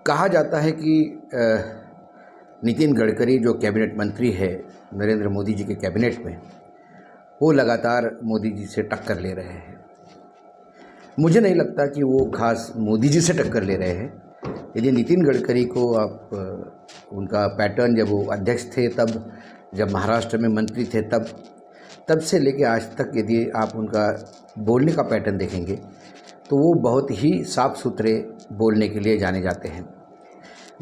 कहा जाता है कि नितिन गडकरी जो कैबिनेट मंत्री है नरेंद्र मोदी जी के कैबिनेट में, वो लगातार मोदी जी से टक्कर ले रहे हैं। मुझे नहीं लगता कि वो खास मोदी जी से टक्कर ले रहे हैं। यदि नितिन गडकरी को आप उनका पैटर्न जब वो अध्यक्ष थे तब, जब महाराष्ट्र में मंत्री थे तब से लेके आज तक यदि आप उनका बोलने का पैटर्न देखेंगे तो वो बहुत ही साफ सुथरे बोलने के लिए जाने जाते हैं।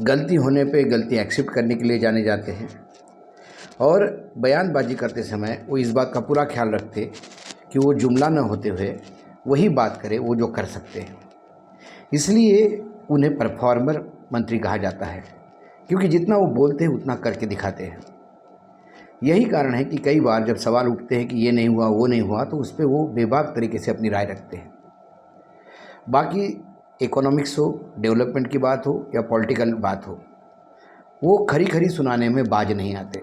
गलती होने पे गलती एक्सेप्ट करने के लिए जाने जाते हैं और बयानबाजी करते समय वो इस बात का पूरा ख्याल रखते कि वो जुमला न होते हुए वही बात करे वो जो कर सकते हैं। इसलिए उन्हें परफॉर्मर मंत्री कहा जाता है, क्योंकि जितना वो बोलते हैं उतना करके दिखाते हैं। यही कारण है कि कई बार जब सवाल उठते हैं कि ये नहीं हुआ वो नहीं हुआ तो उस पर वो बेबाक तरीके से अपनी राय रखते हैं। बाकी इकोनॉमिक्स हो, डेवलपमेंट की बात हो या पॉलिटिकल बात हो, वो खरी खरी सुनाने में बाज नहीं आते।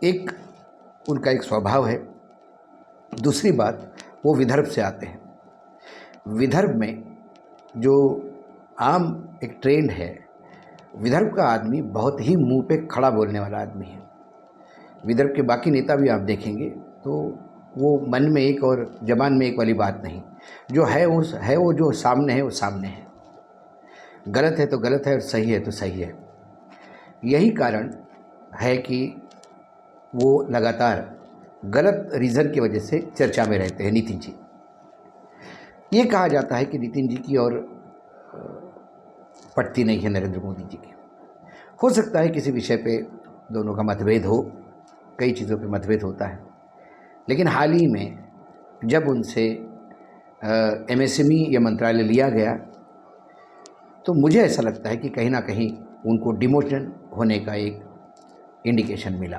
एक उनका एक स्वभाव है। दूसरी बात, वो विदर्भ से आते हैं। विदर्भ में जो आम एक ट्रेंड है, विदर्भ का आदमी बहुत ही मुंह पे खड़ा बोलने वाला आदमी है। विदर्भ के बाकी नेता भी आप देखेंगे तो वो मन में एक और जबान में एक वाली बात नहीं, जो है वो जो सामने है वो सामने है। गलत है तो गलत है और सही है तो सही है। यही कारण है कि वो लगातार गलत रीज़न की वजह से चर्चा में रहते हैं नितिन जी। ये कहा जाता है कि नितिन जी की और पटती नहीं है नरेंद्र मोदी जी की। हो सकता है किसी विषय पे दोनों का मतभेद हो, कई चीज़ों पे मतभेद होता है, लेकिन हाल ही में जब उनसे MSME या मंत्रालय लिया गया तो मुझे ऐसा लगता है कि कहीं ना कहीं उनको डिमोशन होने का एक इंडिकेशन मिला,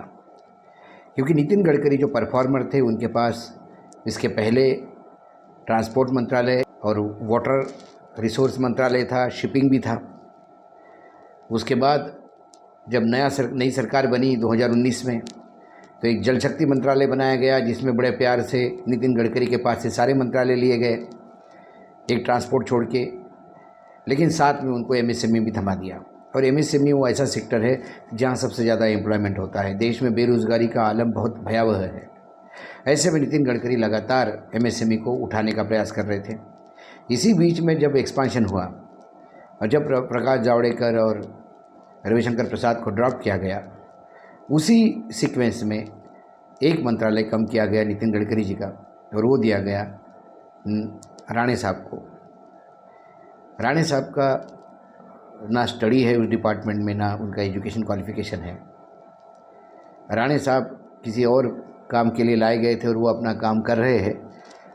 क्योंकि नितिन गडकरी जो परफॉर्मर थे उनके पास इसके पहले ट्रांसपोर्ट मंत्रालय और वाटर रिसोर्स मंत्रालय था, शिपिंग भी था। उसके बाद जब नई सरकार बनी 2019 में तो एक जल शक्ति मंत्रालय बनाया गया, जिसमें बड़े प्यार से नितिन गडकरी के पास से सारे मंत्रालय लिए गए, एक ट्रांसपोर्ट छोड़ के, लेकिन साथ में उनको MSME भी थमा दिया। और MSME वो ऐसा सेक्टर है जहाँ सबसे ज़्यादा एम्प्लॉयमेंट होता है। देश में बेरोज़गारी का आलम बहुत भयावह है। ऐसे में नितिन गडकरी लगातार MSME को उठाने का प्रयास कर रहे थे। इसी बीच में जब एक्सपांशन हुआ और जब प्रकाश जावड़ेकर और रविशंकर प्रसाद को ड्रॉप किया गया, उसी सीक्वेंस में एक मंत्रालय कम किया गया नितिन गडकरी जी का, और वो दिया गया राणे साहब को। राणे साहब का ना स्टडी है उस डिपार्टमेंट में, ना उनका एजुकेशन क्वालिफिकेशन है। राणे साहब किसी और काम के लिए लाए गए थे और वो अपना काम कर रहे हैं,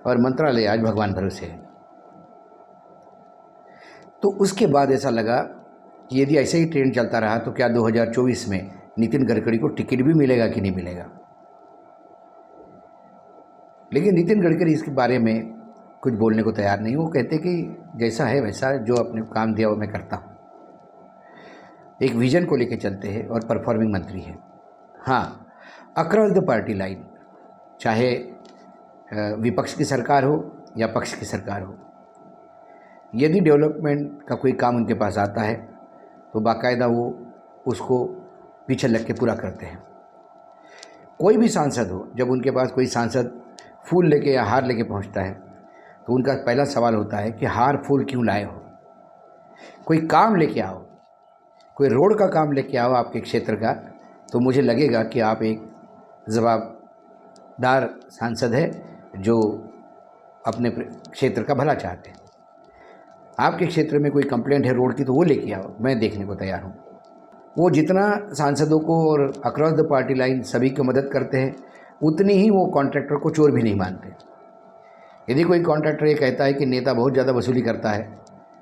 और मंत्रालय आज भगवान भरोसे है। तो उसके बाद ऐसा लगा कि यदि ऐसे ही ट्रेंड चलता रहा तो क्या 2024 में नितिन गडकरी को टिकट भी मिलेगा कि नहीं मिलेगा। लेकिन नितिन गडकरी इसके बारे में कुछ बोलने को तैयार नहीं। वो कहते कि जैसा है वैसा, जो अपने काम दिया वो मैं करता हूँ। एक विजन को लेकर चलते हैं और परफॉर्मिंग मंत्री है। हाँ, अक्रॉस द पार्टी लाइन, चाहे विपक्ष की सरकार हो या पक्ष की सरकार हो, यदि डेवलपमेंट का कोई काम उनके पास आता है तो बाकायदा वो उसको पीछे लग के पूरा करते हैं। कोई भी सांसद हो, जब उनके पास कोई सांसद फूल लेके या हार लेके पहुंचता है तो उनका पहला सवाल होता है कि हार फूल क्यों लाए हो। कोई काम लेके आओ, कोई रोड का काम लेके आओ आपके क्षेत्र का, तो मुझे लगेगा कि आप एक जवाबदार सांसद है जो अपने क्षेत्र का भला चाहते हैं। आपके क्षेत्र में कोई कंप्लेंट है रोड की तो वो लेके आओ, मैं देखने को तैयार हूँ। वो जितना सांसदों को और अक्रॉस द पार्टी लाइन सभी को मदद करते हैं, उतनी ही वो कॉन्ट्रैक्टर को चोर भी नहीं मानते। यदि कोई कॉन्ट्रैक्टर ये कहता है कि नेता बहुत ज़्यादा वसूली करता है,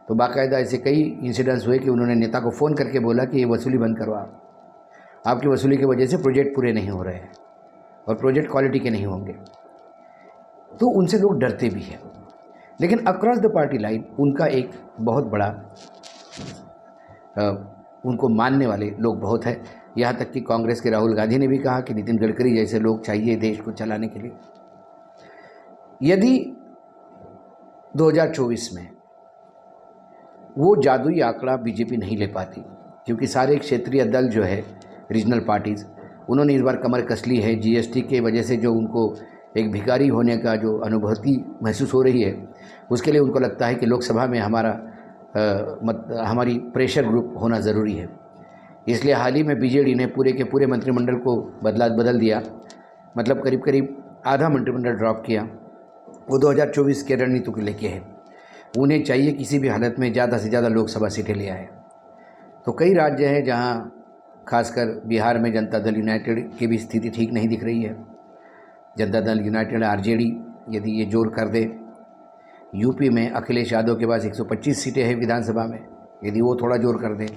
तो बाकायदा ऐसे कई इंसिडेंट्स हुए कि उन्होंने नेता को फ़ोन करके बोला कि ये वसूली बंद करो, आपकी वसूली की वजह से प्रोजेक्ट पूरे नहीं हो रहे हैं और प्रोजेक्ट क्वालिटी के नहीं होंगे। तो उनसे लोग डरते भी हैं। लेकिन अक्रॉस द पार्टी लाइन उनका एक बहुत बड़ा उनको मानने वाले लोग बहुत हैं। यहाँ तक कि कांग्रेस के राहुल गांधी ने भी कहा कि नितिन गडकरी जैसे लोग चाहिए देश को चलाने के लिए। यदि 2024 में वो जादुई आंकड़ा बीजेपी नहीं ले पाती, क्योंकि सारे क्षेत्रीय दल जो है, रीजनल पार्टीज़, उन्होंने इस बार कमर कस ली है। जीएसटी के वजह से जो उनको एक भिखारी होने का जो अनुभूति महसूस हो रही है, उसके लिए उनको लगता है कि लोकसभा में हमारी प्रेशर ग्रुप होना ज़रूरी है। इसलिए हाल ही में बीजेडी ने पूरे के पूरे मंत्रिमंडल को बदल दिया, मतलब करीब करीब आधा मंत्रिमंडल ड्रॉप किया। वो 2024 के रणनीति को लेके है। उन्हें चाहिए किसी भी हालत में ज़्यादा से ज़्यादा लोकसभा सीटें ले आए। तो कई राज्य हैं जहां खासकर बिहार में जनता दल यूनाइटेड की भी स्थिति ठीक नहीं दिख रही है। जनता दल यूनाइटेड आरजेडी यदि ये जोर कर दे, यूपी में अखिलेश यादव के पास 125 सीटें हैं विधानसभा में, यदि वो थोड़ा जोर कर दे।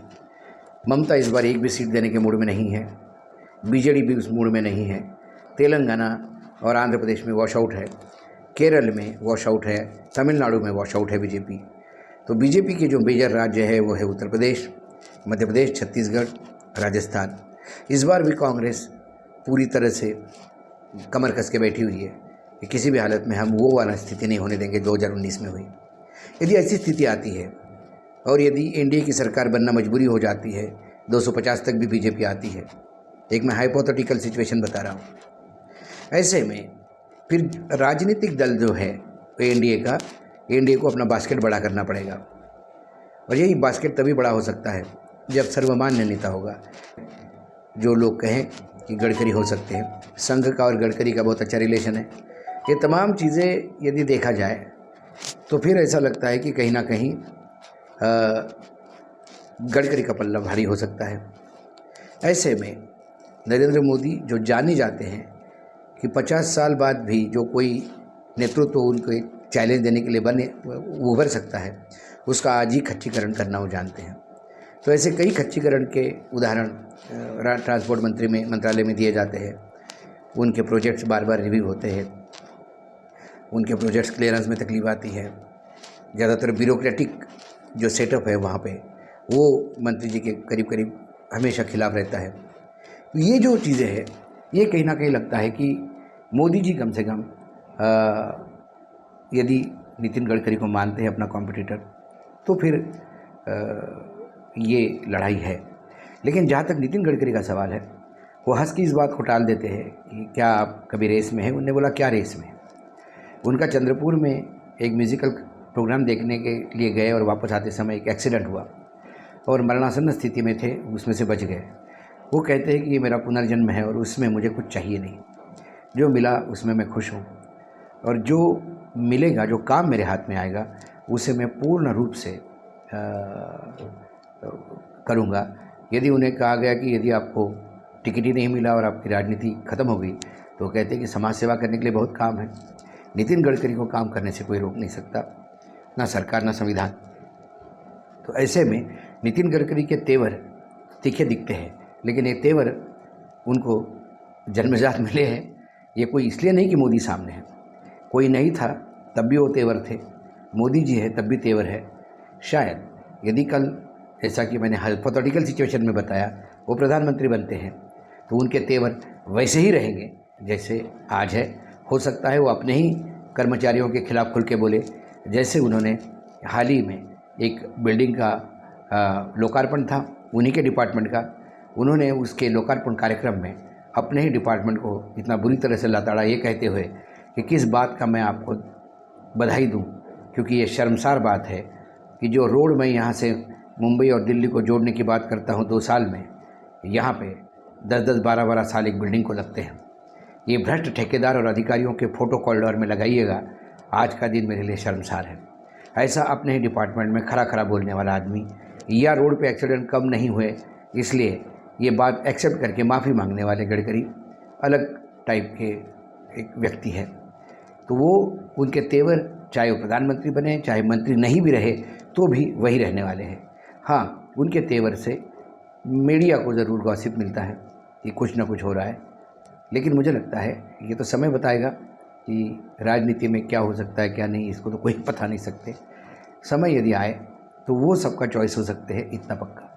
ममता इस बार एक भी सीट देने के मूड में नहीं है, बीजेडी भी उस मूड में नहीं है। तेलंगाना और आंध्र प्रदेश में वॉश आउट है, केरल में वॉश आउट है, तमिलनाडु में वॉश आउट है बीजेपी। तो बीजेपी के जो मेजर राज्य है वो है उत्तर प्रदेश, मध्य प्रदेश, छत्तीसगढ़, राजस्थान। इस बार भी कांग्रेस पूरी तरह से कमर कस के बैठी हुई है कि किसी भी हालत में हम वो वाला स्थिति नहीं होने देंगे 2019 में हुई। यदि ऐसी स्थिति आती है और यदि एनडीए की सरकार बनना मजबूरी हो जाती है, 250 तक भी बीजेपी आती है, एक मैं हाइपोथेटिकल सिचुएशन बता रहा हूँ। ऐसे में फिर राजनीतिक दल जो है एनडीए को अपना बास्केट बड़ा करना पड़ेगा, और यही बास्केट तभी बड़ा हो सकता है जब सर्वमान्य नेता होगा। जो लोग कहें कि गडकरी हो सकते हैं, संघ का और गडकरी का बहुत अच्छा रिलेशन है, ये तमाम चीज़ें यदि देखा जाए तो फिर ऐसा लगता है कि कहीं ना कहीं गडकरी का पल्ला भारी हो सकता है। ऐसे में नरेंद्र मोदी जो जाने जाते हैं कि 50 साल बाद भी जो कोई नेतृत्व उनको चैलेंज देने के लिए उभर सकता है, उसका आज ही खच्चीकरण करना वो जानते हैं। तो ऐसे कई खच्चीकरण के उदाहरण ट्रांसपोर्ट मंत्रालय में दिए जाते हैं। उनके प्रोजेक्ट्स बार बार रिव्यू होते हैं, उनके प्रोजेक्ट्स क्लियरेंस में तकलीफ आती है। ज़्यादातर ब्यूरोक्रेटिक जो सेटअप है वहाँ पे वो मंत्री जी के करीब करीब हमेशा खिलाफ रहता है। तो ये जो चीज़ें हैं, ये कहीं ना कहीं लगता है कि मोदी जी कम से कम यदि नितिन गडकरी को मानते हैं अपना कॉम्पिटिटर, तो फिर ये लड़ाई है। लेकिन जहाँ तक नितिन गडकरी का सवाल है, वो हंस की इस बात को टाल देते हैं कि क्या आप कभी रेस में हैं। उन्होंने बोला क्या रेस में। उनका चंद्रपुर में एक म्यूज़िकल प्रोग्राम देखने के लिए गए और वापस आते समय एक एक्सीडेंट हुआ और मरणासन्न स्थिति में थे, उसमें से बच गए। वो कहते हैं कि ये मेरा पुनर्जन्म है और उसमें मुझे कुछ चाहिए नहीं, जो मिला उसमें मैं खुश हूँ, और जो मिलेगा, जो काम मेरे हाथ में आएगा, उसे मैं पूर्ण रूप से करूँगा। यदि उन्हें कहा गया कि यदि आपको टिकट ही नहीं मिला और आपकी राजनीति ख़त्म हो गई, तो कहते हैं कि समाज सेवा करने के लिए बहुत काम है। नितिन गडकरी को काम करने से कोई रोक नहीं सकता, ना सरकार ना संविधान। तो ऐसे में नितिन गडकरी के तेवर तीखे दिखते हैं, लेकिन ये तेवर उनको जन्मजात मिले हैं। ये कोई इसलिए नहीं कि मोदी सामने है, कोई नहीं था तब भी वो तेवर थे, मोदी जी है तब भी तेवर है। शायद यदि कल, जैसा कि मैंने हाइपोथेटिकल सिचुएशन में बताया, वो प्रधानमंत्री बनते हैं तो उनके तेवर वैसे ही रहेंगे जैसे आज है। हो सकता है वो अपने ही कर्मचारियों के खिलाफ खुल के बोले, जैसे उन्होंने हाल ही में एक बिल्डिंग का लोकार्पण था उन्हीं के डिपार्टमेंट का, उन्होंने उसके लोकार्पण कार्यक्रम में अपने ही डिपार्टमेंट को इतना बुरी तरह से लताड़ा, ये कहते हुए कि किस बात का मैं आपको बधाई दूं, क्योंकि ये शर्मसार बात है कि जो रोड मैं यहाँ से मुंबई और दिल्ली को जोड़ने की बात करता हूँ 2 साल में, यहाँ पे 10-10, 12-12 साल एक बिल्डिंग को लगते हैं। ये भ्रष्ट ठेकेदार और अधिकारियों के फ़ोटो कॉरिडोर में लगाइएगा, आज का दिन मेरे लिए शर्मसार है। ऐसा अपने ही डिपार्टमेंट में खरा बोलने वाला आदमी, या रोड पे एक्सीडेंट कम नहीं हुए इसलिए ये बात एक्सेप्ट करके माफ़ी मांगने वाले गडकरी अलग टाइप के एक व्यक्ति है। तो वो उनके तेवर, चाहे वो प्रधानमंत्री बने चाहे मंत्री नहीं भी रहे, तो भी वही रहने वाले हैं। हाँ, उनके तेवर से मीडिया को ज़रूर गॉसिप मिलता है कि कुछ ना कुछ हो रहा है, लेकिन मुझे लगता है ये तो समय बताएगा कि राजनीति में क्या हो सकता है क्या नहीं, इसको तो कोई बता नहीं सकते। समय यदि आए तो वो सबका चॉइस हो सकते हैं, इतना पक्का।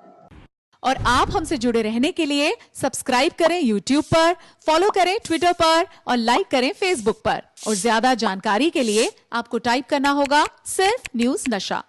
और आप हमसे जुड़े रहने के लिए सब्सक्राइब करें YouTube पर, फॉलो करें Twitter पर और लाइक करें Facebook पर। और ज्यादा जानकारी के लिए आपको टाइप करना होगा सिर्फ न्यूज़ नशा।